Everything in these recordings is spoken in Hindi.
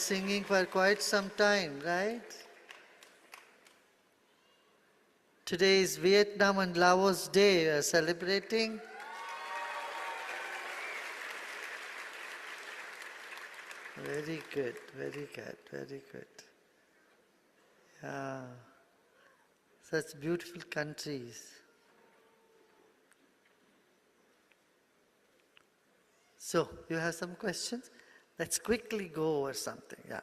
singing for quite some time, right? Today is Vietnam and Laos Day. We are celebrating. Very good, very good, very good. Yeah, such beautiful countries. So, you have some questions? Let's quickly go over something, yeah.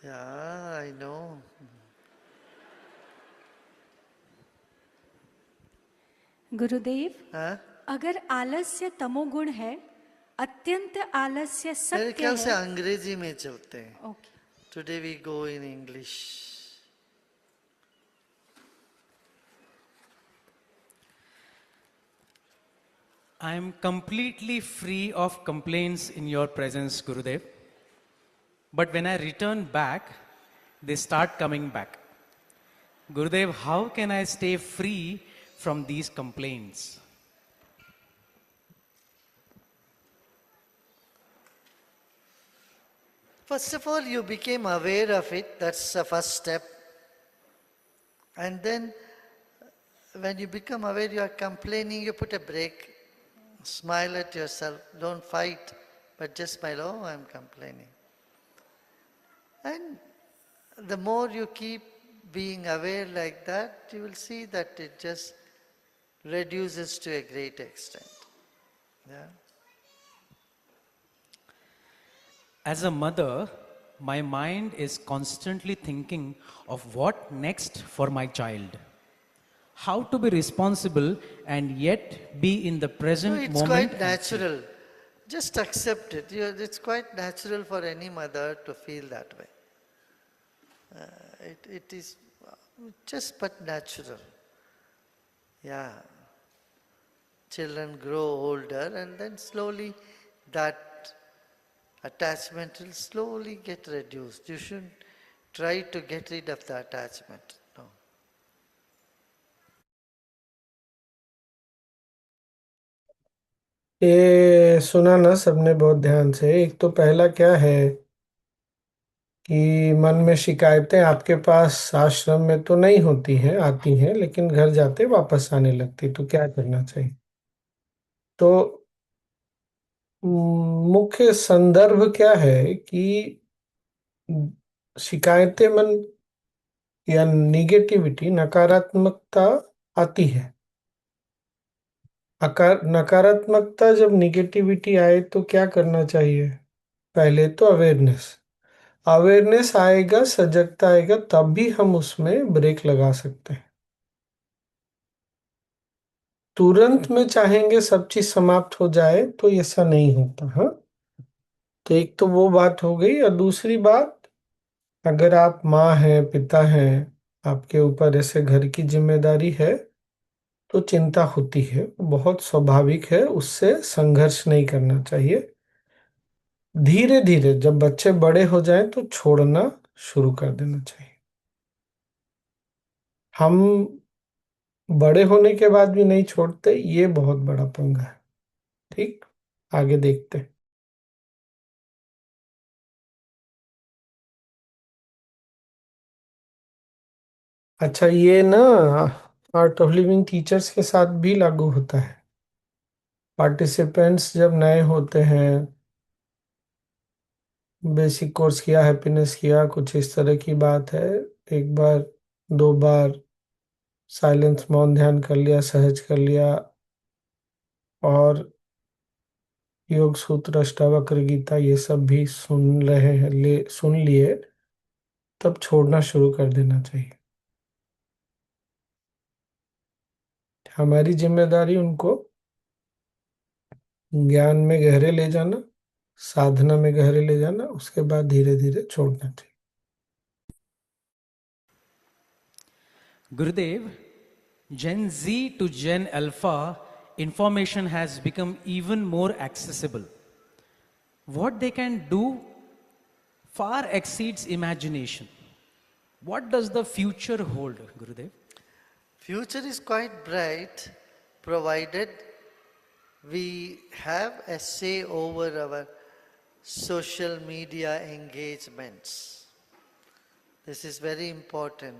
Yeah, I know. गुरुदेव, हाँ? अगर आलस्य तमोगुण है, अत्यंत आलस्य मेरे सत्य ख्याल से है। अंग्रेजी में चलते हैं. Okay. Today we go in English. I am completely free of complaints in your presence, Gurudev. But when I return back, they start coming back. Gurudev, how can I stay free from these complaints? First of all, you became aware of it. That's the first step. And then, when you become aware you are complaining, you put a break. Smile at yourself. Don't fight, but just smile. Oh, I'm complaining. And the more you keep being aware like that, you will see that it just reduces to a great extent. Yeah. As a mother, my mind is constantly thinking of what next for my child. How to be responsible and yet be in the So present it's moment. quite natural. Just accept it. It's quite natural for any mother to feel that way. It is just but natural. Yeah. Children grow older and then slowly that attachment will slowly get reduced. You shouldn't try to get rid of the attachment. No. ये सुना ना सबने बहुत ध्यान से। एक तो पहला क्या है कि मन में शिकायतें आपके पास आश्रम में तो नहीं होती हैं, आती हैं, लेकिन घर जाते वापस आने लगती, तो क्या करना चाहिए? तो मुख्य संदर्भ क्या है कि शिकायतें मन या निगेटिविटी, नकारात्मकता आती है। नकारात्मकता जब निगेटिविटी आए तो क्या करना चाहिए? पहले तो अवेयरनेस आएगा, सजगता आएगा, तब भी हम उसमें ब्रेक लगा सकते हैं। तुरंत में चाहेंगे सब चीज समाप्त हो जाए तो ऐसा नहीं होता। हाँ, तो एक तो वो बात हो गई। और दूसरी बात, अगर आप माँ हैं, पिता हैं, आपके ऊपर ऐसे घर की जिम्मेदारी है, तो चिंता होती है, बहुत स्वाभाविक है, उससे संघर्ष नहीं करना चाहिए। धीरे धीरे जब बच्चे बड़े हो जाएं तो छोड़ना शुरू कर देना चाहिए। हम बड़े होने के बाद भी नहीं छोड़ते, ये बहुत बड़ा पंगा है। ठीक, आगे देखते हैं। अच्छा, ये ना आर्ट ऑफ लिविंग टीचर्स के साथ भी लागू होता है। पार्टिसिपेंट्स जब नए होते हैं, बेसिक कोर्स किया, हैप्पीनेस किया, कुछ इस तरह की बात है, एक बार दो बार साइलेंस, मौन ध्यान कर लिया, सहज कर लिया, और योग सूत्र, अष्टावक्र गीता, ये सब भी सुन रहे हैं, सुन लिए, तब छोड़ना शुरू कर देना चाहिए। हमारी जिम्मेदारी उनको ज्ञान में गहरे ले जाना, साधना में गहरे ले जाना, उसके बाद धीरे धीरे छोड़ना चाहिए। Gurudev, Gen Z to Gen Alpha, information has become even more accessible. What they can do far exceeds imagination. What does the future hold, Gurudev? Future is quite bright, provided we have a say over our social media engagements. This is very important.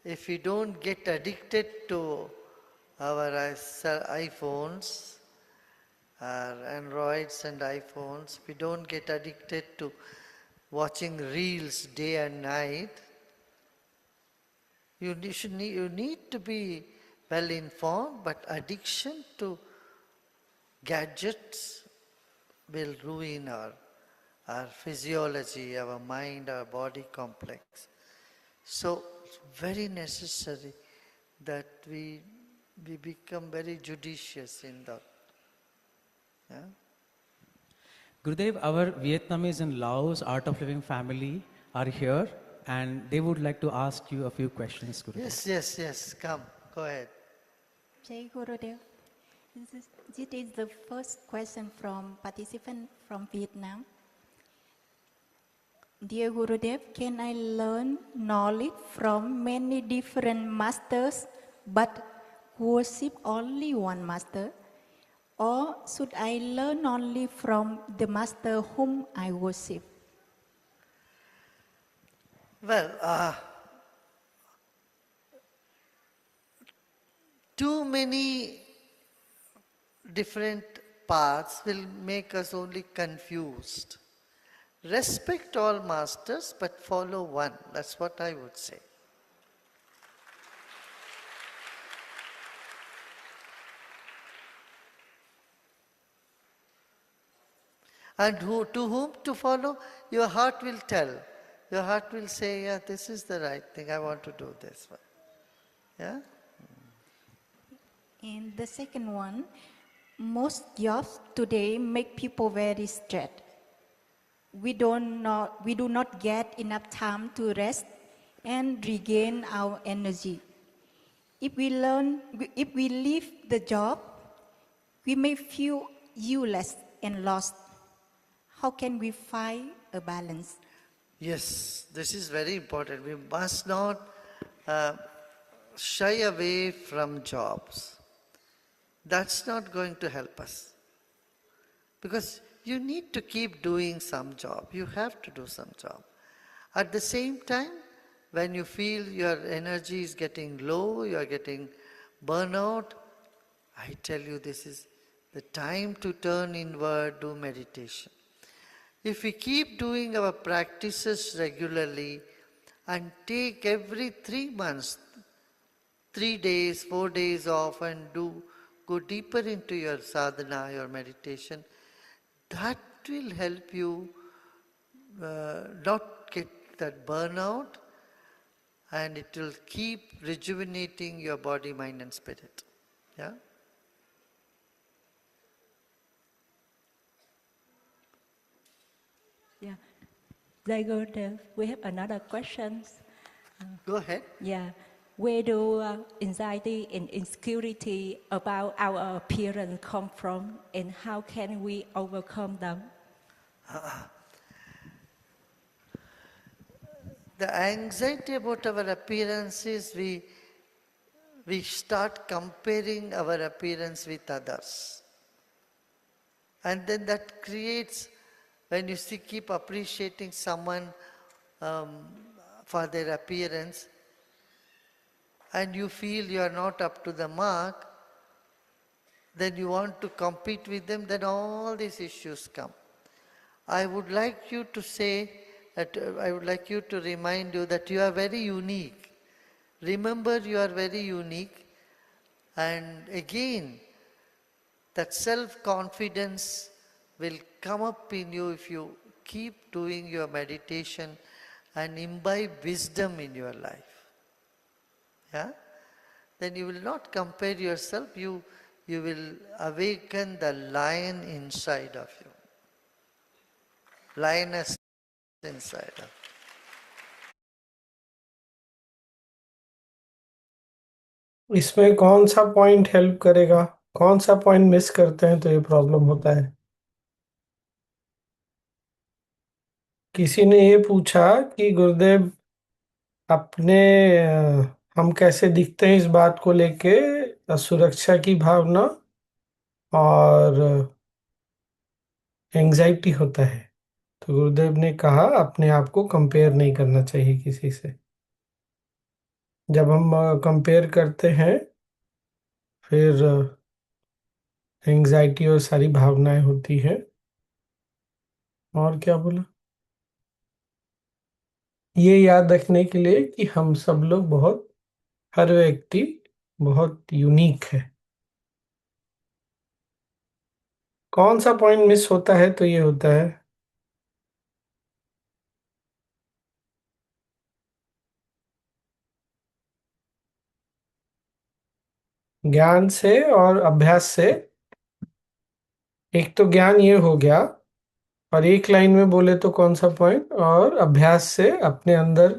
If we don't get addicted to our iPhones, our Androids and iPhones, we don't get addicted to watching reels day and night, you need to be well informed, but addiction to gadgets will ruin our physiology, our mind, our body complex. So it's very necessary that we become very judicious in that. Yeah? Gurudev, our Vietnamese and Laos Art of Living family are here and they would like to ask you a few questions, Gurudev. Yes, come, go ahead. Jai Gurudev. This is the first question from participant from Vietnam. Dear Gurudev, can I learn knowledge from many different masters but worship only one master? Or should I learn only from the master whom I worship? Well, too many different paths will make us only confused. Respect all masters, but follow one. That's what I would say. And to whom to follow? Your heart will tell. Your heart will say, yeah, this is the right thing. I want to do this one. Yeah? And the second one, most jobs today make people very stressed. We do not get enough time to rest and regain our energy. If we leave the job, we may feel useless and lost. How can we find a balance? Yes, this is very important. We must not shy away from jobs. That's not going to help us. Because you need to keep doing some job. You have to do some job. At the same time, when you feel your energy is getting low, you are getting burnout, I tell you this is the time to turn inward, do meditation. If we keep doing our practices regularly and take every 3 months, 3 days, 4 days off and go deeper into your sadhana, your meditation, that will help you not get that burnout, and it will keep rejuvenating your body, mind and spirit. Yeah? Yeah. Jai Gurudev, we have another question. Go ahead. Yeah. Where do anxiety and insecurity about our appearance come from, and how can we overcome them? The anxiety about our appearances, we start comparing our appearance with others. And then that creates, when you keep appreciating someone for their appearance, and you feel you are not up to the mark, then you want to compete with them, then all these issues come. I would like you to say, I would like you to remind you that you are very unique. Remember, you are very unique. And again, that self-confidence will come up in you if you keep doing your meditation and imbibe wisdom in your life. Yeah? Then you will not compare yourself, you will awaken the lion inside of you. Lioness inside of you. इसमें कौन सा पॉइंट हेल्प करेगा? कौन सा पॉइंट मिस करते हैं तो ये प्रॉब्लम होता है? किसी ने ये पूछा कि गुरुदेव अपने हम कैसे दिखते हैं इस बात को लेके सुरक्षा की भावना और एंजाइटी होता है। तो गुरुदेव ने कहा अपने आप को कंपेयर नहीं करना चाहिए किसी से। जब हम कंपेयर करते हैं फिर एंजाइटी और सारी भावनाएं होती है। और क्या बोला? ये याद रखने के लिए कि हम सब लोग बहुत, हर व्यक्ति बहुत यूनिक है। कौन सा पॉइंट मिस होता है तो ये होता है ज्ञान से और अभ्यास से। एक तो ज्ञान ये हो गया, और एक लाइन में बोले तो कौन सा पॉइंट, और अभ्यास से अपने अंदर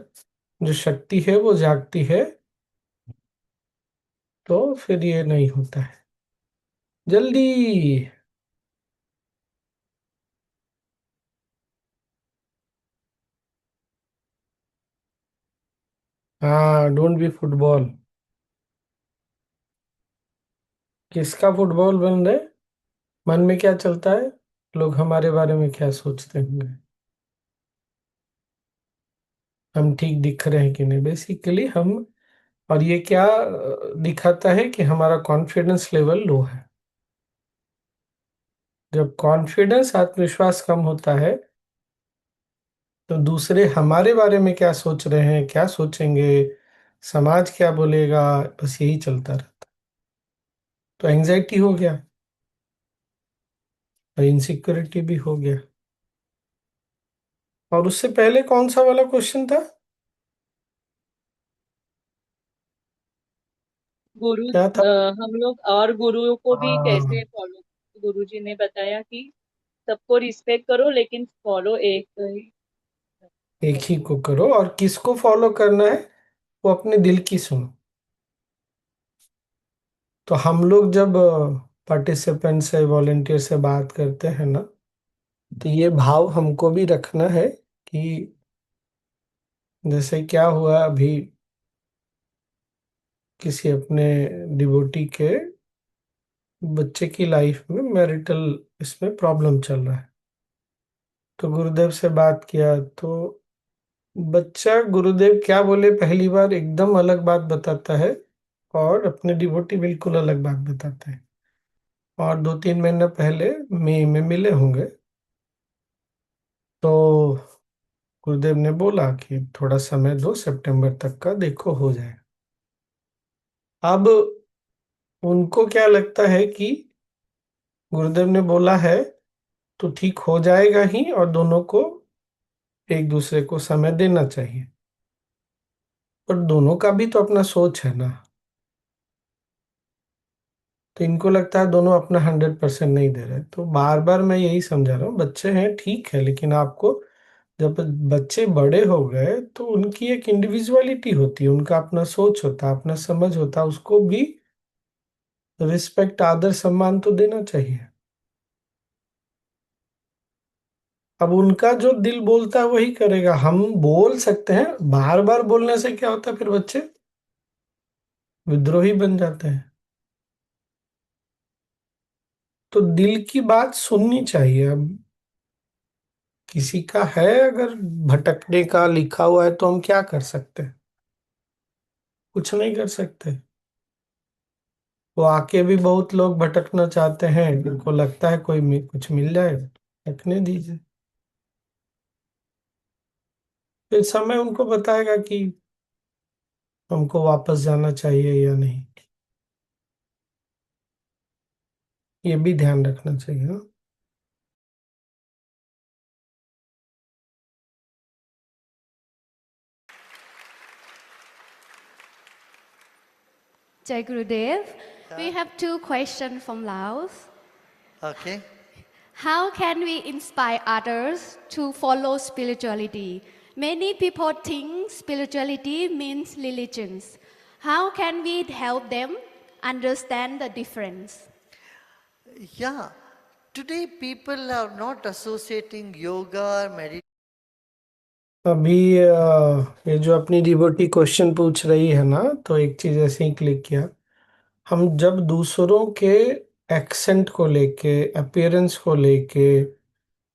जो शक्ति है वो जागती है, तो फिर ये नहीं होता है जल्दी। हाँ, डोंट बी फुटबॉल। किसका फुटबॉल बन रहे? मन में क्या चलता है, लोग हमारे बारे में क्या सोचते होंगे, हम ठीक दिख रहे हैं कि नहीं, बेसिकली हम। और ये क्या दिखाता है कि हमारा कॉन्फिडेंस लेवल लो है। जब कॉन्फिडेंस, आत्मविश्वास कम होता है तो दूसरे हमारे बारे में क्या सोच रहे हैं, क्या सोचेंगे, समाज क्या बोलेगा, बस यही चलता रहता। तो एंजाइटी हो गया और इनसिक्योरिटी भी हो गया। और उससे पहले कौन सा वाला क्वेश्चन था? गुरु क्या था? हम लोग और गुरुओं को भी कैसे हाँ, फॉलो। गुरु जी ने बताया कि सबको रिस्पेक्ट करो लेकिन फॉलो एक ही एक ही को करो, और किसको फॉलो करना है वो अपने दिल की सुनो। तो हम लोग जब पार्टिसिपेंट से, वॉलेंटियर से बात करते हैं ना, तो ये भाव हमको भी रखना है कि जैसे क्या हुआ अभी, किसी अपने डिवोटी के बच्चे की लाइफ में मैरिटल इसमें प्रॉब्लम चल रहा है। तो गुरुदेव से बात किया तो बच्चा, गुरुदेव क्या बोले, पहली बार एकदम अलग बात बताता है, और अपने डिवोटी बिल्कुल अलग बात बताते हैं। और 2-3 महीने पहले मई में मिले होंगे, तो गुरुदेव ने बोला कि थोड़ा समय दो, सितंबर तक का देखो हो जाएगा। अब उनको क्या लगता है कि गुरुदेव ने बोला है तो ठीक हो जाएगा ही, और दोनों को एक दूसरे को समय देना चाहिए। पर दोनों का भी तो अपना सोच है ना। तो इनको लगता है दोनों अपना 100% नहीं दे रहे। तो बार बार मैं यही समझा रहा हूँ, बच्चे हैं ठीक है, लेकिन आपको, जब बच्चे बड़े हो गए तो उनकी एक इंडिविजुअलिटी होती है, उनका अपना सोच होता है, अपना समझ होता है, उसको भी रिस्पेक्ट, आदर, सम्मान तो देना चाहिए। अब उनका जो दिल बोलता है वही करेगा। हम बोल सकते हैं, बार बार बोलने से क्या होता है, फिर बच्चे विद्रोही बन जाते हैं। तो दिल की बात सुननी चाहिए। अब किसी का है अगर भटकने का लिखा हुआ है, तो हम क्या कर सकते हैं? कुछ नहीं कर सकते। वो आके भी बहुत लोग भटकना चाहते हैं, उनको लगता है कोई कुछ मिल जाए, रखने दीजिए। फिर समय उनको बताएगा कि हमको वापस जाना चाहिए या नहीं। ये भी ध्यान रखना चाहिए, हाँ? Jai Gurudev, we have two questions from Laos. Okay. How can we inspire others to follow spirituality? Many people think spirituality means religions. How can we help them understand the difference? Yeah. Today people are not associating yoga or meditation. अभी ये जो अपनी डिवोटी क्वेश्चन पूछ रही है ना, तो एक चीज ऐसे ही क्लिक किया। हम जब दूसरों के एक्सेंट को लेके, अपीयरेंस को लेके,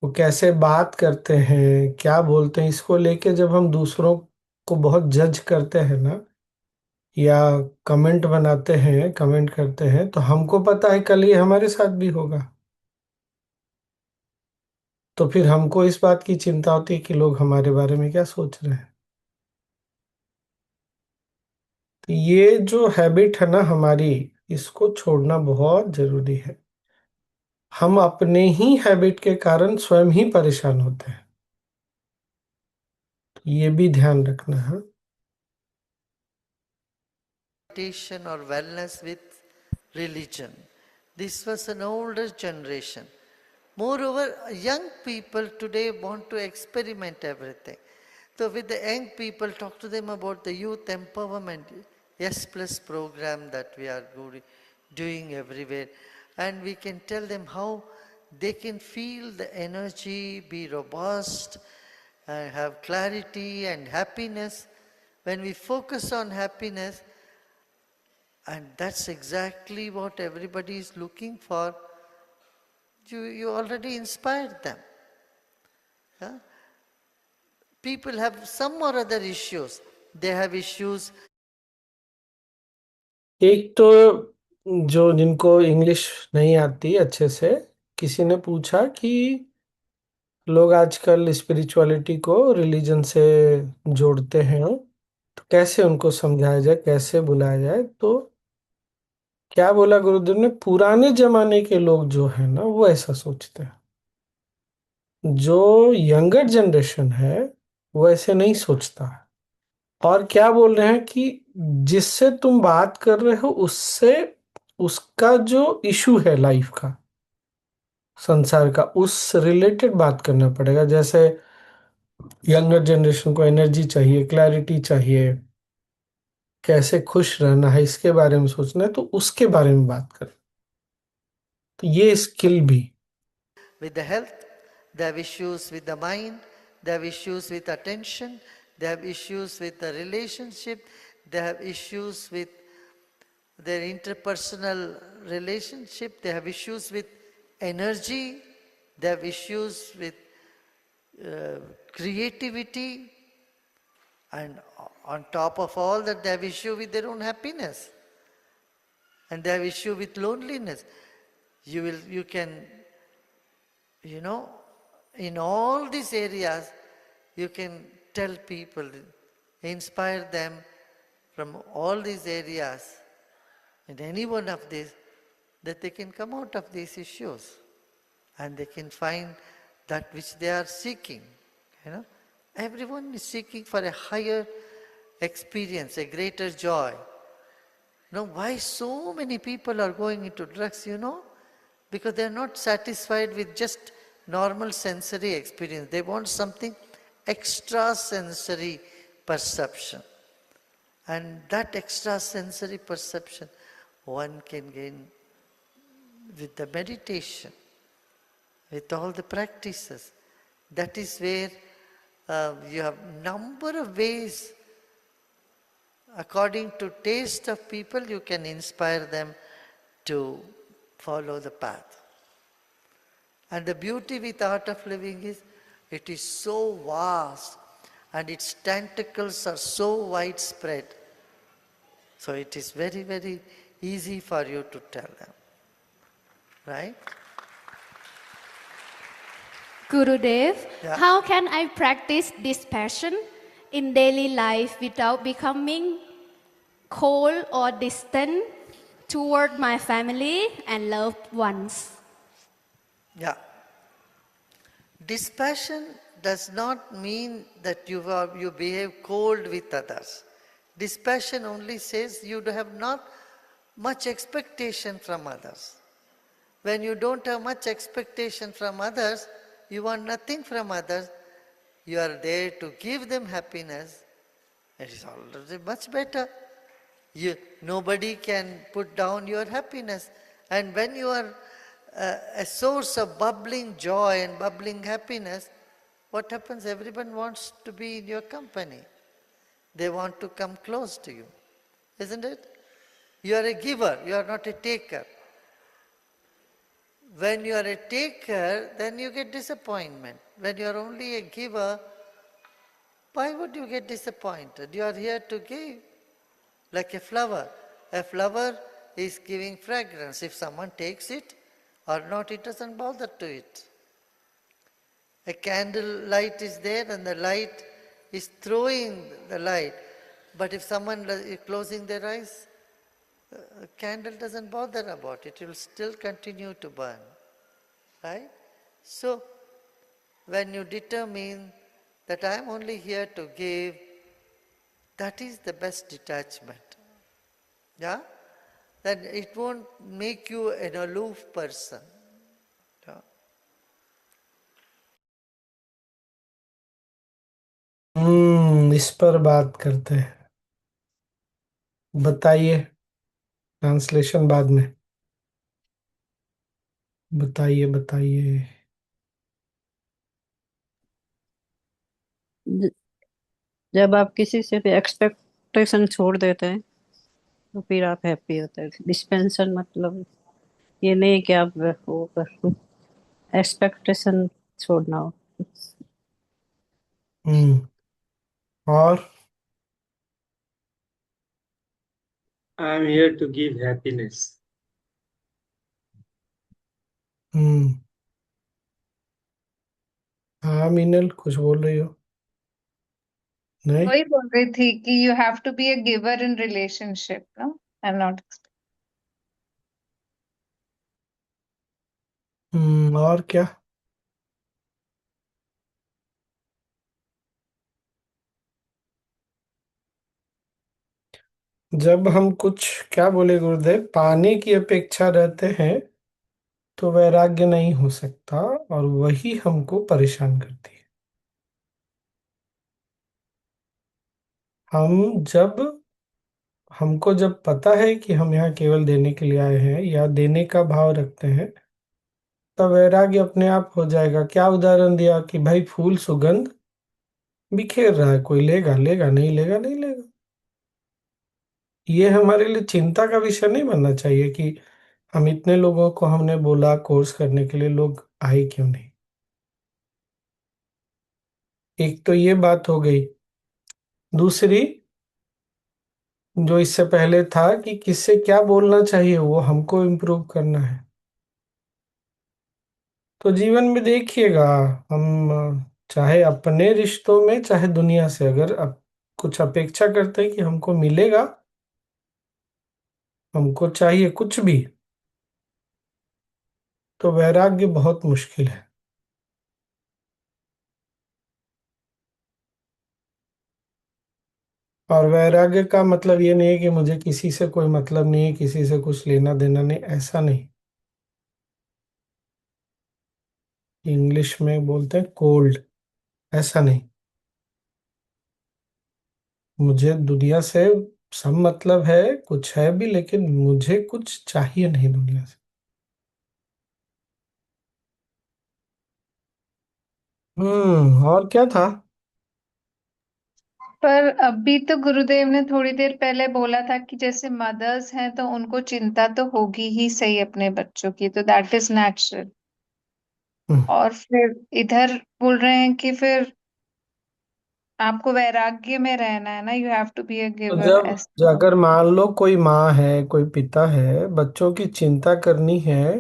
वो कैसे बात करते हैं, क्या बोलते हैं, इसको लेके जब हम दूसरों को बहुत जज करते हैं ना, या कमेंट बनाते हैं, कमेंट करते हैं, तो हमको पता है कल ये हमारे साथ भी होगा। तो फिर हमको इस बात की चिंता होती है कि लोग हमारे बारे में क्या सोच रहे हैं। तो ये जो हैबिट है ना हमारी, इसको छोड़ना बहुत जरूरी है। हम अपने ही हैबिट के कारण स्वयं ही परेशान होते हैं, तो ये भी ध्यान रखना है। Meditation or wellness with religion. This was an older generation. Moreover, young people today want to experiment everything. So with the young people, talk to them about the youth empowerment, S Plus program that we are doing everywhere. And we can tell them how they can feel the energy, be robust, have clarity and happiness. When we focus on happiness, and that's exactly what everybody is looking for, you already inspired them. Yeah? People have some or other issues. They have issues. एक तो जो जिनको इंग्लिश नहीं आती अच्छे से, किसी ने पूछा कि लोग आजकल स्पिरिचुअलिटी को रिलीजन से जोड़ते हैं, तो कैसे उनको समझाया जाए, कैसे बुलाया जाए। तो क्या बोला गुरुदेव ने, पुराने जमाने के लोग जो है ना वो ऐसा सोचते हैं, जो यंगर जनरेशन है वो ऐसे नहीं सोचता है। और क्या बोल रहे हैं कि जिससे तुम बात कर रहे हो उससे उसका जो इशू है लाइफ का, संसार का, उस रिलेटेड बात करना पड़ेगा। जैसे यंगर जनरेशन को एनर्जी चाहिए, क्लैरिटी चाहिए, कैसे खुश रहना है इसके बारे में सोचना है, तो उसके बारे में बात करें। तो ये स्किल भी, With the health, they have issues with the mind, they have issues with attention, they have issues with the relationship, they have issues with their interpersonal relationship, they have issues with energy, they have issues with creativity, and on top of all that they have issue with their own happiness, and they have issue with loneliness. You can, in all these areas, you can tell people, inspire them from all these areas, in any one of these, that they can come out of these issues and they can find that which they are seeking. Everyone is seeking for a higher experience, a greater joy. Why so many people are going into drugs, Because they are not satisfied with just normal sensory experience. They want something extrasensory perception. And that extrasensory perception one can gain with the meditation, with all the practices. That is where you have number of ways. According to taste of people, you can inspire them to follow the path. And the beauty with art of living is, it is so vast and its tentacles are so widespread. So it is very, very easy for you to tell them. Right? Gurudev, Yeah. how can I practice this passion in daily life without becoming cold or distant toward my family and loved ones? Yeah. Dispassion does not mean that you behave cold with others. Dispassion only says you have not much expectation from others. When you don't have much expectation from others, you want nothing from others, you are there to give them happiness, it is already much better. Nobody can put down your happiness. And when you are a source of bubbling joy and bubbling happiness, what happens? Everyone wants to be in your company. They want to come close to you. Isn't it? You are a giver, you are not a taker. When you are a taker, then you get disappointment. When you are only a giver, why would you get disappointed? You are here to give, like a flower. A flower is giving fragrance. If someone takes it or not, it doesn't bother to it. A candle light is there and the light is throwing the light. But if someone is closing their eyes, a candle doesn't bother about it. It will still continue to burn. Right? So, when you determine that I am only here to give, that is the best detachment. Yeah? Then it won't make you an aloof person. Yeah? इस पर बात करते हैं। बताइए, ट्रांसलेशन बाद में। बताइए बताइए। जब आप किसी से भी एक्सपेक्टेशन छोड़ देते हैं तो फिर आप हैप्पी होते हैं। डिस्पेंशन मतलब ये नहीं कि आप वो एक्सपेक्टेशन छोड़ना हो। और I am here to give happiness. हाँ मीनल, कुछ बोल रही हो? नहीं, वही बोल रही थी कि you have to be a giver in relationship, no and not. और क्या? जब हम कुछ, क्या बोले गुरुदेव, पाने की अपेक्षा रहते हैं तो वैराग्य नहीं हो सकता, और वही हमको परेशान करती है। हमको जब पता है कि हम यहाँ केवल देने के लिए आए हैं या देने का भाव रखते हैं, तब वैराग्य अपने आप हो जाएगा। क्या उदाहरण दिया कि भाई फूल सुगंध बिखेर रहा है, कोई लेगा लेगा, नहीं लेगा नहीं लेगा। ये हमारे लिए चिंता का विषय नहीं बनना चाहिए कि हम इतने लोगों को हमने बोला कोर्स करने के लिए, लोग आए क्यों नहीं। एक तो ये बात हो गई। दूसरी, जो इससे पहले था कि किससे क्या बोलना चाहिए, वो हमको इम्प्रूव करना है। तो जीवन में देखिएगा, हम चाहे अपने रिश्तों में चाहे दुनिया से, अगर कुछ अपेक्षा करते हैं कि हमको मिलेगा, हमको चाहिए कुछ भी, तो वैराग्य बहुत मुश्किल है। और वैराग्य का मतलब ये नहीं है कि मुझे किसी से कोई मतलब नहीं है, किसी से कुछ लेना देना नहीं, ऐसा नहीं। इंग्लिश में बोलते हैं कोल्ड, ऐसा नहीं। मुझे दुनिया से सब मतलब है, कुछ है भी, लेकिन मुझे कुछ चाहिए नहीं दुनिया से। और क्या था? पर अभी तो गुरुदेव ने थोड़ी देर पहले बोला था कि जैसे मदर्स हैं तो उनको चिंता तो होगी ही सही अपने बच्चों की, तो दैट इज नेचुरल। और फिर इधर बोल रहे हैं कि फिर आपको वैराग्य में रहना है ना, you have to be a तो गिवर। जब अगर मान लो कोई माँ है, कोई पिता है, बच्चों की चिंता करनी है,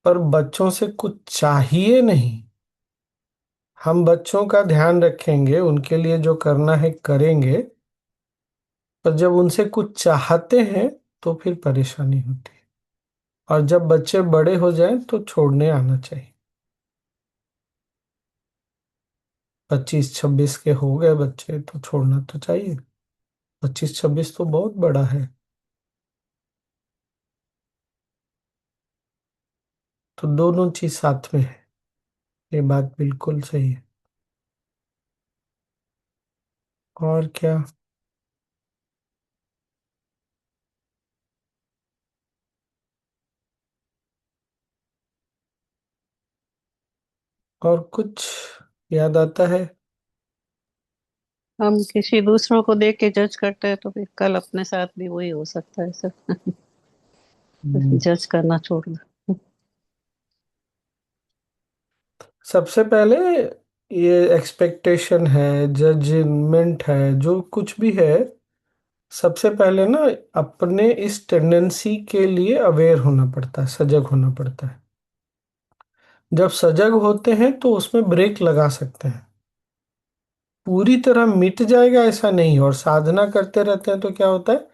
पर बच्चों से कुछ चाहिए नहीं, हम बच्चों का ध्यान रखेंगे, उनके लिए जो करना है करेंगे, पर जब उनसे कुछ चाहते हैं तो फिर परेशानी होती है। और जब बच्चे बड़े हो जाएं तो छोड़ने आना चाहिए। 25-26 के हो गए बच्चे तो छोड़ना तो चाहिए। 25-26 तो बहुत बड़ा है। तो दोनों चीज साथ में है, ये बात बिल्कुल सही है। और क्या? और कुछ याद आता है? हम किसी दूसरों को देख के जज करते हैं तो फिर कल अपने साथ भी वही हो सकता है सर। जज करना छोड़ दो। सबसे पहले ये एक्सपेक्टेशन है, जजमेंट है, जो कुछ भी है, सबसे पहले ना अपने इस टेंडेंसी के लिए अवेयर होना पड़ता है, सजग होना पड़ता है। जब सजग होते हैं तो उसमें ब्रेक लगा सकते हैं। पूरी तरह मिट जाएगा ऐसा नहीं, और साधना करते रहते हैं तो क्या होता है,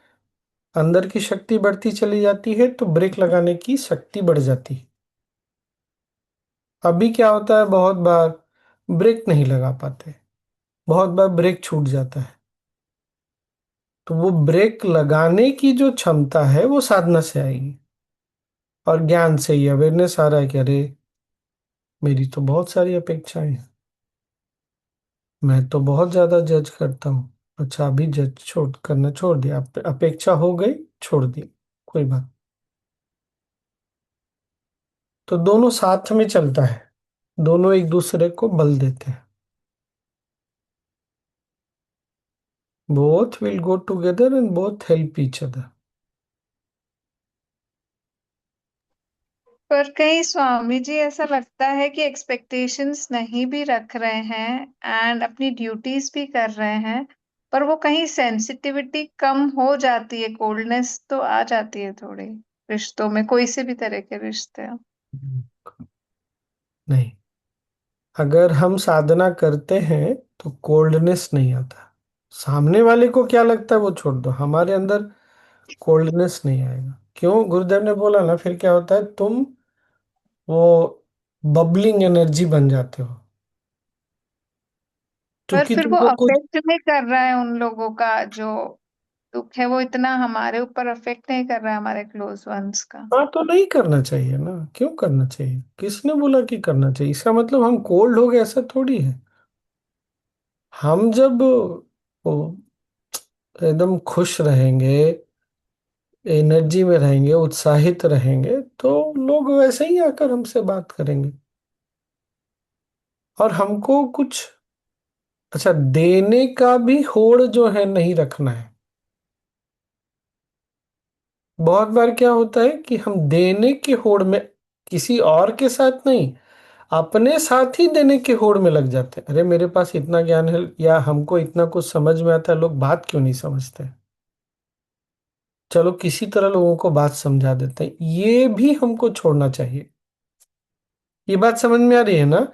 अंदर की शक्ति बढ़ती चली जाती है, तो ब्रेक लगाने की शक्ति बढ़ जाती है। अभी क्या होता है, बहुत बार ब्रेक नहीं लगा पाते, बहुत बार ब्रेक छूट जाता है। तो वो ब्रेक लगाने की जो क्षमता है वो साधना से आएगी, और ज्ञान से ही अवेयरनेस आ रहा है कि अरे मेरी तो बहुत सारी अपेक्षाएं हैं, मैं तो बहुत ज्यादा जज करता हूँ। अच्छा, अभी जज करना छोड़ दिया, अपेक्षा हो गई, छोड़ दी, कोई बात। तो दोनों साथ में चलता है, दोनों एक दूसरे को बल देते हैं। Both will go together and both help each other. पर कहीं स्वामी जी ऐसा लगता है कि एक्सपेक्टेशंस नहीं भी रख रहे हैं एंड अपनी ड्यूटीज भी कर रहे हैं, पर वो कहीं सेंसिटिविटी कम हो जाती है, कोल्डनेस तो आ जाती है थोड़ी रिश्तों में, कोई से भी तरह के रिश्ते हो। नहीं, अगर हम साधना करते हैं तो कोल्डनेस नहीं आता। सामने वाले को क्या लगता है वो छोड़ दो, हमारे अंदर कोल्डनेस नहीं आएगा। क्यों? गुरुदेव ने बोला ना, फिर क्या होता है, तुम वो बबलिंग एनर्जी बन जाते हो, पर क्योंकि फिर वो तुमको कुछ। अफेक्ट नहीं कर रहा है उन लोगों का जो दुख है, वो इतना हमारे ऊपर अफेक्ट नहीं कर रहा है हमारे क्लोज वंस का। हाँ, तो नहीं करना चाहिए ना, क्यों करना चाहिए? किसने बोला कि करना चाहिए? इसका मतलब हम कोल्ड हो गए, ऐसा थोड़ी है। हम जब वो एकदम खुश रहेंगे, एनर्जी में रहेंगे, उत्साहित रहेंगे, तो लोग वैसे ही आकर हमसे बात करेंगे। और हमको कुछ, अच्छा, देने का भी होड़ जो है नहीं रखना है। बहुत बार क्या होता है कि हम देने के होड़ में, किसी और के साथ नहीं, अपने साथ ही देने के होड़ में लग जाते हैं। अरे मेरे पास इतना ज्ञान है, या हमको इतना कुछ समझ में आता है, लोग बात क्यों नहीं समझते? चलो किसी तरह लोगों को बात समझा देते हैं, ये भी हमको छोड़ना चाहिए। ये बात समझ में आ रही है ना?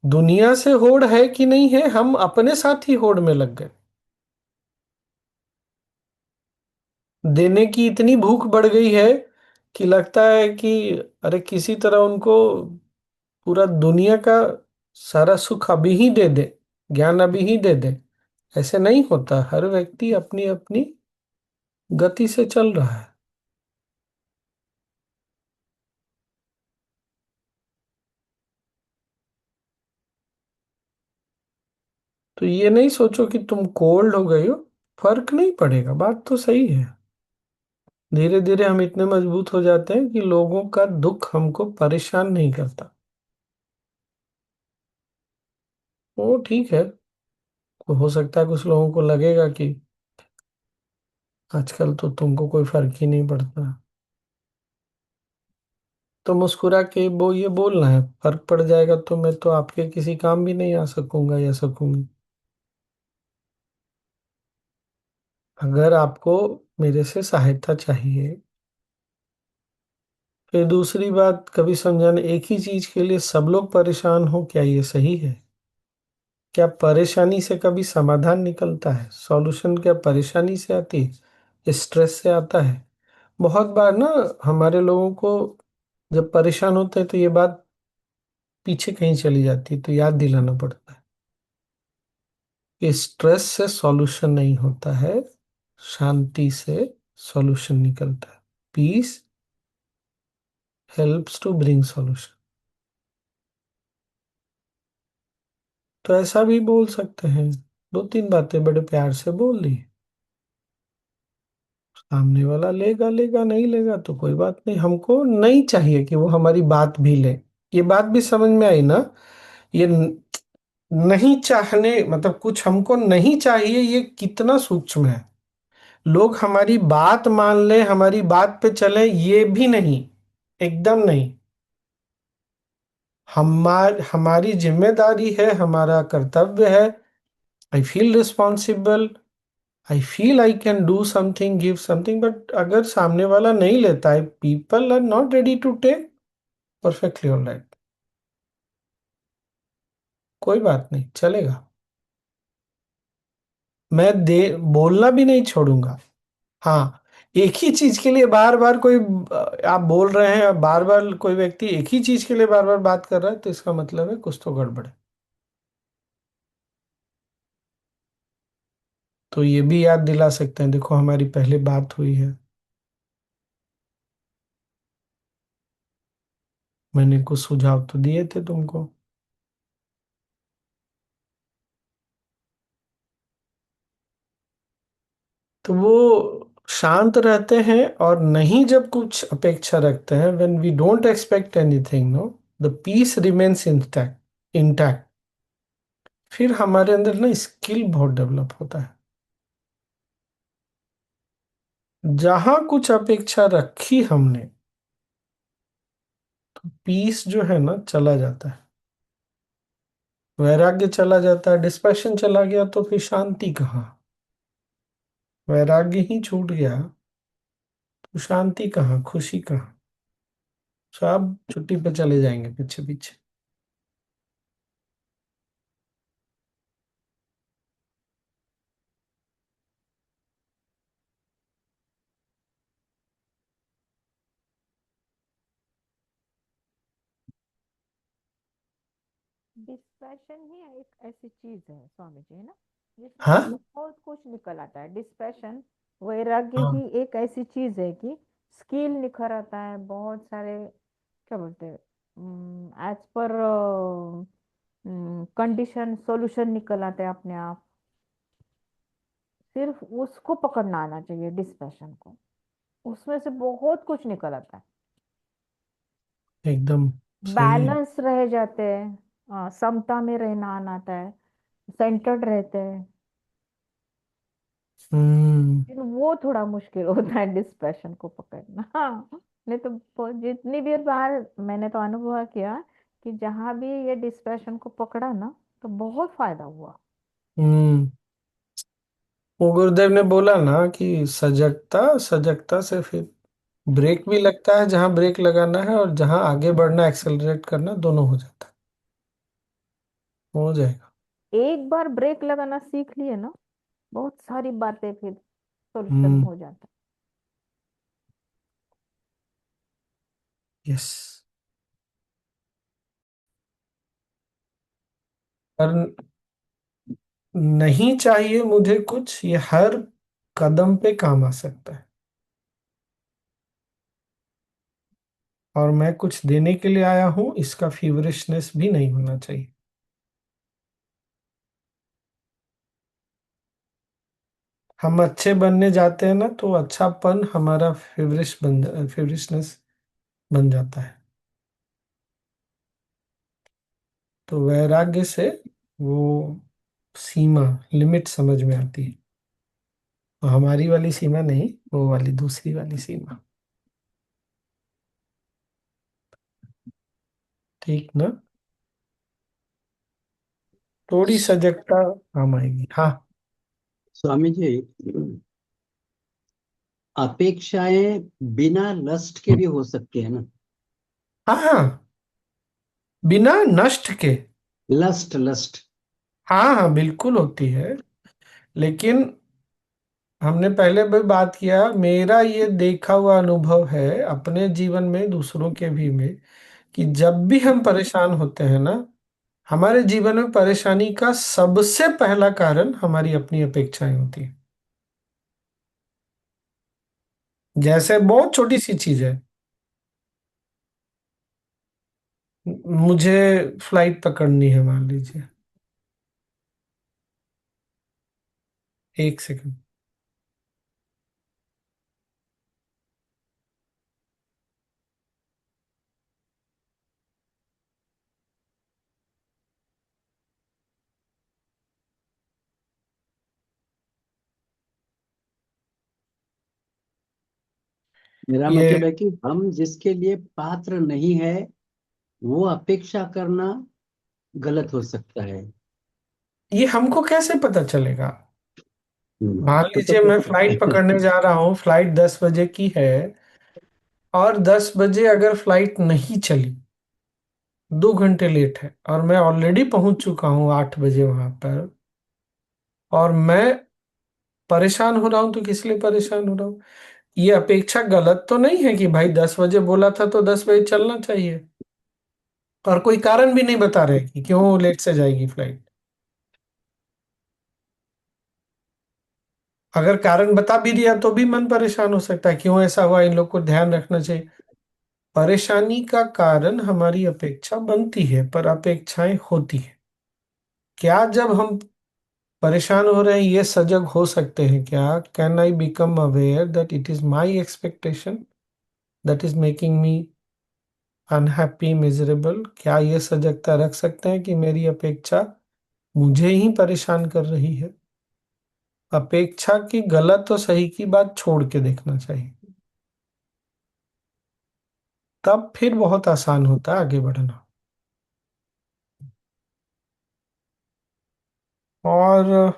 दुनिया से होड़ है कि नहीं है, हम अपने साथ ही होड़ में लग गए। देने की इतनी भूख बढ़ गई है कि लगता है कि अरे किसी तरह उनको पूरा दुनिया का सारा सुख अभी ही दे दे, ज्ञान अभी ही दे दे। ऐसे नहीं होता, हर व्यक्ति अपनी अपनी गति से चल रहा है। तो ये नहीं सोचो कि तुम कोल्ड हो गए हो, फर्क नहीं पड़ेगा, बात तो सही है। धीरे धीरे हम इतने मजबूत हो जाते हैं कि लोगों का दुख हमको परेशान नहीं करता। वो ठीक है, हो सकता है कुछ लोगों को लगेगा कि आजकल तो तुमको कोई फर्क ही नहीं पड़ता। तो मुस्कुरा के वो ये बोलना है, फर्क पड़ जाएगा तो मैं तो आपके किसी काम भी नहीं आ सकूंगा या सकूंगी। अगर आपको मेरे से सहायता चाहिए, फिर दूसरी बात कभी समझाने, एक ही चीज के लिए सब लोग परेशान हो, क्या ये सही है? क्या परेशानी से कभी समाधान निकलता है? सॉल्यूशन क्या परेशानी से आती है, स्ट्रेस से आता है? बहुत बार ना हमारे लोगों को जब परेशान होते हैं तो ये बात पीछे कहीं चली जाती है, तो याद दिलाना पड़ता है कि स्ट्रेस से सॉल्यूशन नहीं होता है, शांति से सॉल्यूशन निकलता है। Peace helps to bring solution. तो ऐसा भी बोल सकते हैं, दो तीन बातें बड़े प्यार से बोल दी, सामने वाला लेगा लेगा, नहीं लेगा तो कोई बात नहीं। हमको नहीं चाहिए कि वो हमारी बात भी ले। ये बात भी समझ में आई ना? ये नहीं चाहने मतलब कुछ हमको नहीं चाहिए, ये कितना सूक्ष्म है। लोग हमारी बात मान ले, हमारी बात पे चले, ये भी नहीं, एकदम नहीं। हमारी जिम्मेदारी है, हमारा कर्तव्य है। I feel responsible, I feel I can do something, give something, but अगर सामने वाला नहीं लेता है, people are not ready to take, perfectly all right, कोई बात नहीं, चलेगा। मैं दे बोलना भी नहीं छोड़ूंगा। हाँ, एक ही चीज के लिए बार बार कोई आप बोल रहे हैं, बार बार कोई व्यक्ति एक ही चीज के लिए बार बार बात कर रहा है, तो इसका मतलब है कुछ तो गड़बड़ है। तो ये भी याद दिला सकते हैं, देखो हमारी पहले बात हुई है, मैंने कुछ सुझाव तो दिए थे तुमको। तो वो शांत रहते हैं, और नहीं जब कुछ अपेक्षा रखते हैं, when we don't expect anything, no, the peace remains intact intact, फिर हमारे अंदर ना स्किल बहुत डेवलप होता है। जहां कुछ अपेक्षा रखी हमने, तो पीस जो है ना चला जाता है, वैराग्य चला जाता है, डिस्पैशन चला गया, तो फिर शांति कहाँ? वैराग्य ही छूट गया, तो शांति कहाँ, खुशी कहाँ? सब छुट्टी पे चले जाएंगे पीछे पीछे। डिस्पैशन ही एक ऐसी चीज है स्वामी जी, है ना, जिसमें हाँ, से बहुत कुछ निकल आता है। डिस्पैशन, वैराग्य हाँ। ही एक ऐसी चीज है कि स्किल निखर आता है, बहुत सारे क्या बोलते हैं, एज पर कंडीशन सॉल्यूशन निकल आते हैं अपने आप। सिर्फ उसको पकड़ना आना चाहिए, डिस्पैशन को, उसमें से बहुत कुछ निकल आता है। एकदम सही है। बैलेंस रह जाते हैं, समता में रहना आना आता है, सेंटर्ड रहते हैं। हम्म। लेकिन वो थोड़ा मुश्किल होता है डिस्पैशन को पकड़ना। हाँ, नहीं तो जितनी भी बार मैंने तो अनुभव किया कि जहां भी ये डिस्पैशन को पकड़ा ना, तो बहुत फायदा हुआ। हम्म। वो गुरुदेव ने बोला ना कि सजगता सजगता से फिर ब्रेक भी लगता है, जहां ब्रेक लगाना है, और जहां आगे बढ़ना, एक्सेलरेट करना, दोनों हो जाता है, हो जाएगा। एक बार ब्रेक लगाना सीख लिए ना, बहुत सारी बातें फिर सोल्यूशन हम्म। हो जाता यस। पर नहीं चाहिए मुझे कुछ, ये हर कदम पे काम आ सकता है, और मैं कुछ देने के लिए आया हूं, इसका फीवरिशनेस भी नहीं होना चाहिए। हम अच्छे बनने जाते हैं ना, तो अच्छापन हमारा फेवरिशनेस बन जाता है। तो वैराग्य से वो सीमा, लिमिट समझ में आती है, तो हमारी वाली सीमा नहीं, वो वाली दूसरी वाली सीमा। ठीक ना? थोड़ी सजगता काम आएगी। हाँ। स्वामी जी, अपेक्षाएं बिना लस्ट के भी हो सकती है ना? हाँ, हाँ, बिना नष्ट के। Lust lust. हाँ, हाँ, बिल्कुल होती है, लेकिन हमने पहले भी बात किया, मेरा ये देखा हुआ अनुभव है अपने जीवन में, दूसरों के भी में, कि जब भी हम परेशान होते हैं ना, हमारे जीवन में परेशानी का सबसे पहला कारण हमारी अपनी अपेक्षाएं होती हैं। जैसे बहुत छोटी सी चीज है, मुझे फ्लाइट पकड़नी है, मान लीजिए, एक सेकंड, मेरा ये मतलब है कि हम जिसके लिए पात्र नहीं है, वो अपेक्षा करना गलत हो सकता है। ये हमको कैसे पता चलेगा? मान तो लीजिए मैं फ्लाइट पकड़ने जा रहा हूँ, फ्लाइट 10 बजे की है, और 10 बजे अगर फ्लाइट नहीं चली, 2 घंटे लेट है, और मैं ऑलरेडी पहुंच चुका हूँ 8 बजे वहां पर, और मैं परेशान हो रहा हूं, तो किस लिए परेशान हो रहा हूँ? ये अपेक्षा गलत तो नहीं है कि भाई 10 बजे बोला था तो 10 बजे चलना चाहिए, और कोई कारण भी नहीं बता रहे कि क्यों लेट से जाएगी फ्लाइट। अगर कारण बता भी दिया तो भी मन परेशान हो सकता है, क्यों ऐसा हुआ, इन लोग को ध्यान रखना चाहिए। परेशानी का कारण हमारी अपेक्षा बनती है, पर अपेक्षाएं होती है। क्या जब हम परेशान हो रहे हैं ये सजग हो सकते हैं क्या? Can I become aware that it is my expectation that is making me unhappy, miserable? क्या ये सजगता रख सकते हैं कि मेरी अपेक्षा मुझे ही परेशान कर रही है? अपेक्षा की गलत और सही की बात छोड़ के देखना चाहिए, तब फिर बहुत आसान होता है आगे बढ़ना। और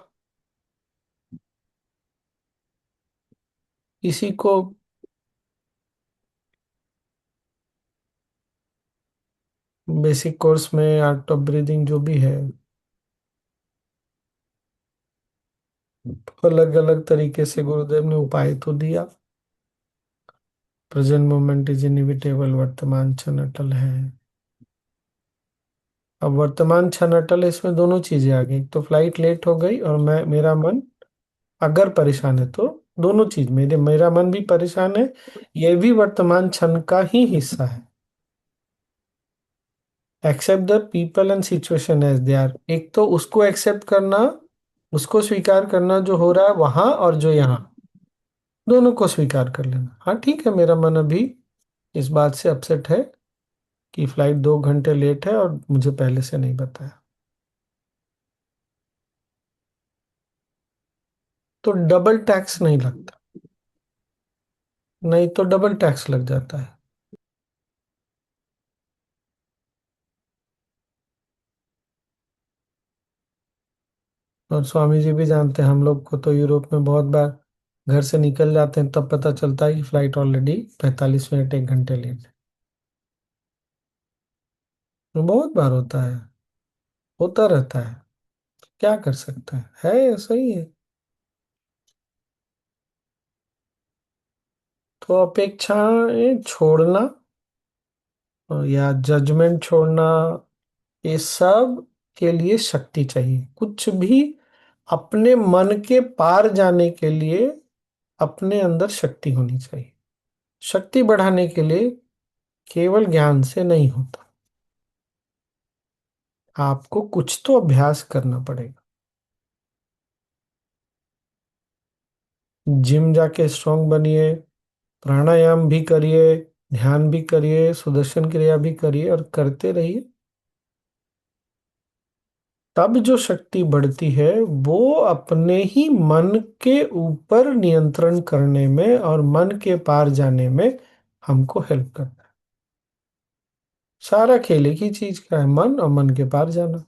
किसी को बेसिक कोर्स में आर्ट ऑफ ब्रीदिंग जो भी है, अलग अलग तरीके से गुरुदेव ने उपाय तो दिया। प्रेजेंट मोमेंट इज इनएविटेबल, वर्तमान क्षण अटल है। अब वर्तमान क्षण अटल है, इसमें दोनों चीजें आ गई, तो फ्लाइट लेट हो गई और मैं, मेरा मन अगर परेशान है, तो दोनों चीज, मेरा मन भी परेशान है, ये भी वर्तमान क्षण का ही हिस्सा है। Accept the people and situation as they are. एक तो उसको एक्सेप्ट करना, उसको स्वीकार करना जो हो रहा है वहां और जो यहाँ, दोनों को स्वीकार कर लेना। हाँ ठीक है, मेरा मन अभी इस बात से अपसेट है कि फ्लाइट 2 घंटे लेट है और मुझे पहले से नहीं बताया, तो डबल टैक्स नहीं लगता, नहीं तो डबल टैक्स लग जाता है। और स्वामी जी भी जानते हैं, हम लोग को तो यूरोप में बहुत बार घर से निकल जाते हैं तब पता चलता है कि फ्लाइट ऑलरेडी 45 मिनट 1 घंटे लेट है। तो बहुत बार होता है, होता रहता है, क्या कर सकते हैं, है ऐसा ही है। तो अपेक्षाएं छोड़ना या जजमेंट छोड़ना, ये सब के लिए शक्ति चाहिए। कुछ भी अपने मन के पार जाने के लिए अपने अंदर शक्ति होनी चाहिए। शक्ति बढ़ाने के लिए केवल ज्ञान से नहीं होता, आपको कुछ तो अभ्यास करना पड़ेगा। जिम जाके स्ट्रांग बनिए, प्राणायाम भी करिए, ध्यान भी करिए, सुदर्शन क्रिया भी करिए, और करते रहिए। तब जो शक्ति बढ़ती है वो अपने ही मन के ऊपर नियंत्रण करने में और मन के पार जाने में हमको हेल्प करता है। सारा खेल एक ही चीज का है, मन और मन के पार जाना,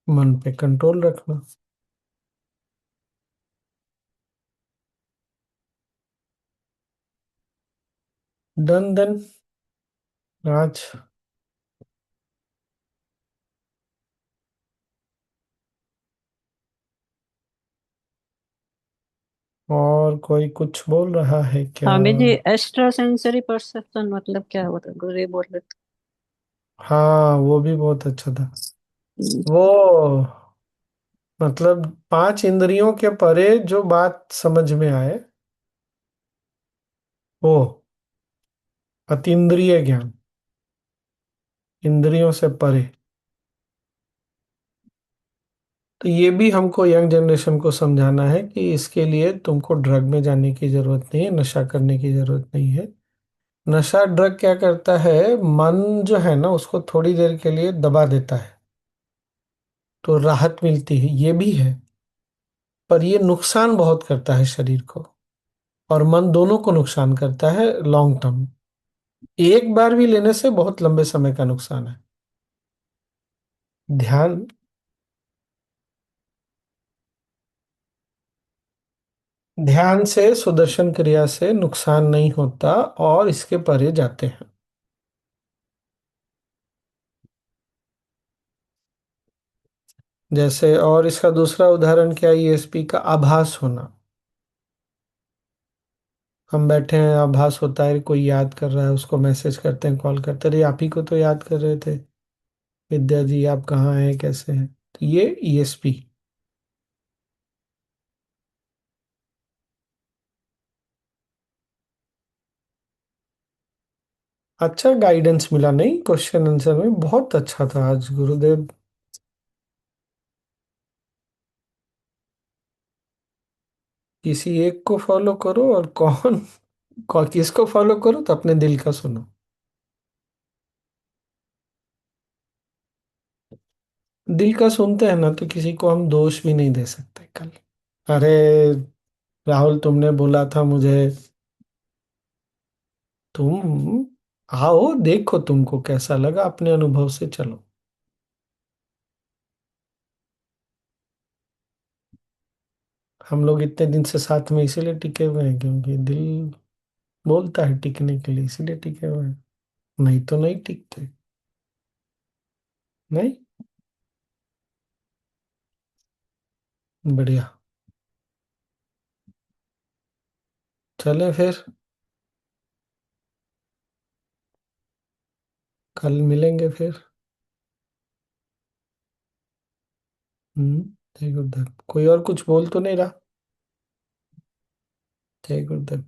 मन पे कंट्रोल रखना। डन देन आज। और कोई कुछ बोल रहा है क्या? Swami ji, extra sensory perception मतलब क्या होता है? गुरु जी बोल रहे थे। हाँ वो भी बहुत अच्छा था। वो मतलब 5 इंद्रियों के परे जो बात समझ में आए, वो अतीन्द्रिय ज्ञान, इंद्रियों से परे। तो ये भी हमको यंग जनरेशन को समझाना है कि इसके लिए तुमको ड्रग में जाने की जरूरत नहीं है, नशा करने की जरूरत नहीं है। नशा, ड्रग क्या करता है, मन जो है ना उसको थोड़ी देर के लिए दबा देता है, तो राहत मिलती है, ये भी है। पर ये नुकसान बहुत करता है शरीर को और मन दोनों को नुकसान करता है लॉन्ग टर्म। एक बार भी लेने से बहुत लंबे समय का नुकसान है। ध्यान ध्यान से, सुदर्शन क्रिया से नुकसान नहीं होता और इसके परे जाते हैं। जैसे, और इसका दूसरा उदाहरण क्या है, ईएसपी का आभास होना। हम बैठे हैं, आभास होता है कोई याद कर रहा है, उसको मैसेज करते हैं, कॉल करते हैं, अरे आप ही को तो याद कर रहे थे, विद्या जी आप कहाँ हैं, कैसे हैं। तो ये ईएसपी। अच्छा गाइडेंस मिला नहीं, क्वेश्चन आंसर में बहुत अच्छा था आज गुरुदेव। किसी एक को फॉलो करो, और किसको फॉलो करो, तो अपने दिल का सुनो। दिल का सुनते हैं ना, तो किसी को हम दोष भी नहीं दे सकते कल। अरे राहुल, तुमने बोला था मुझे, तुम आओ देखो तुमको कैसा लगा, अपने अनुभव से चलो। हम लोग इतने दिन से साथ में इसीलिए टिके हुए हैं, क्योंकि दिल बोलता है टिकने के लिए, इसीलिए टिके हुए हैं, नहीं तो नहीं टिकते। नहीं। बढ़िया। चले फिर, कल मिलेंगे फिर। हम्म। जय गुरुदेव। कोई और कुछ बोल तो नहीं रहा? जय गुरुदेव।